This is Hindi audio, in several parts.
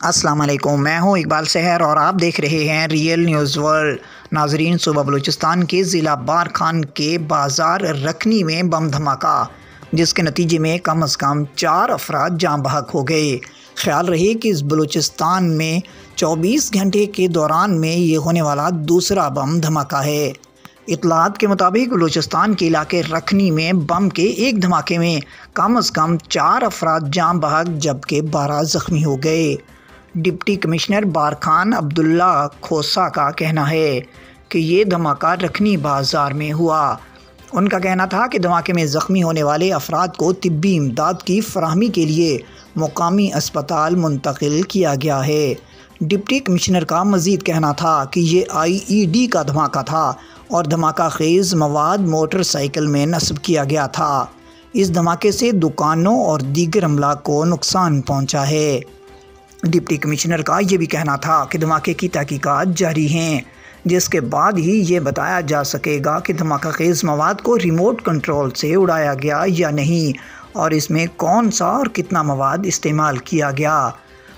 अस्सलाम वालेकुम, मैं हूं इकबाल सहर और आप देख रहे हैं रियल न्यूज़ वर्ल्ड। नाजरीन, सूबा बलूचिस्तान के ज़िला बार खान के बाज़ार रखनी में बम धमाका, जिसके नतीजे में कम से कम 4 अफराद जाँ बहक हो गए। ख्याल रहे कि इस बलूचिस्तान में 24 घंटे के दौरान में ये होने वाला दूसरा बम धमाका है। इतलात के मुताबिक बलूचिस्तान के इलाके रखनी में बम के एक धमाके में कम से कम 4 अफराद जाँ बहक जबकि 12 ज़ख्मी हो गए। डिप्टी कमिश्नर बार खान अब्दुल्ला खोसा का कहना है कि ये धमाका रखनी बाज़ार में हुआ। उनका कहना था कि धमाके में ज़ख्मी होने वाले अफराद को तिब्बी इमदाद की फराहमी के लिए मुकामी अस्पताल मुंतकिल किया गया है। डिप्टी कमिश्नर का मज़ीद कहना था कि ये IED का धमाका था और धमाका खेज़ मवाद मोटरसाइकिल में नस्ब किया गया था। इस धमाके से दुकानों और दीगर अमला को नुकसान पहुँचा है। डिप्टी कमिश्नर का ये भी कहना था कि धमाके की तहकीकात जारी हैं, जिसके बाद ही ये बताया जा सकेगा कि धमाका खेज़ मवाद को रिमोट कंट्रोल से उड़ाया गया या नहीं और इसमें कौन सा और कितना मवाद इस्तेमाल किया गया।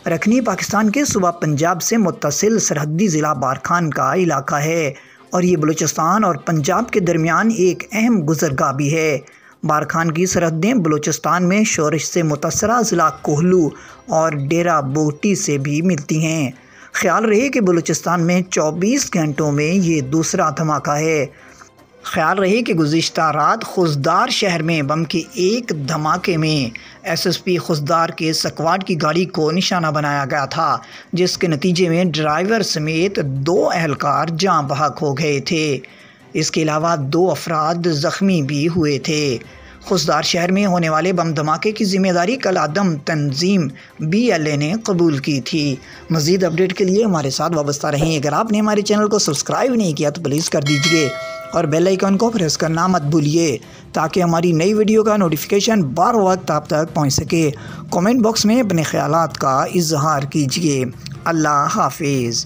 रखनी पाकिस्तान के सूबा पंजाब से मुत्तसिल सरहदी ज़िला बार खान का इलाका है और ये बलूचिस्तान और पंजाब के दरमियान एक अहम गुज़रगाह भी है। बार खान की सरहदें बलूचिस्तान में शोरश से मुतासरा ज़िला कोहलू और डेरा बोटी से भी मिलती हैं। ख्याल रहे कि बलूचिस्तान में 24 घंटों में ये दूसरा धमाका है। ख्याल रहे कि गुज़िश्ता रात खुशदार शहर में बम के एक धमाके में SSP खुशदार के स्क्वाड की गाड़ी को निशाना बनाया गया था, जिसके नतीजे में ड्राइवर समेत 2 अहलकार जाँ बहक हो गए थे। इसके अलावा 2 अफराद ज़ख्मी भी हुए थे। खुशदार शहर में होने वाले बम धमाके की ज़िम्मेदारी कल आदम तंजीम BLA ने कबूल की थी। मज़ीद अपडेट के लिए हमारे साथ वाबस्ता रहें। अगर आपने हमारे चैनल को सब्सक्राइब नहीं किया तो प्लीज़ कर दीजिए और बेल आइकन को प्रेस करना मत भूलिए ताकि हमारी नई वीडियो का नोटिफिकेशन बार वक्त आप तक पहुँच सके। कमेंट बॉक्स में अपने ख्यालात का इजहार कीजिए। अल्लाह हाफिज़।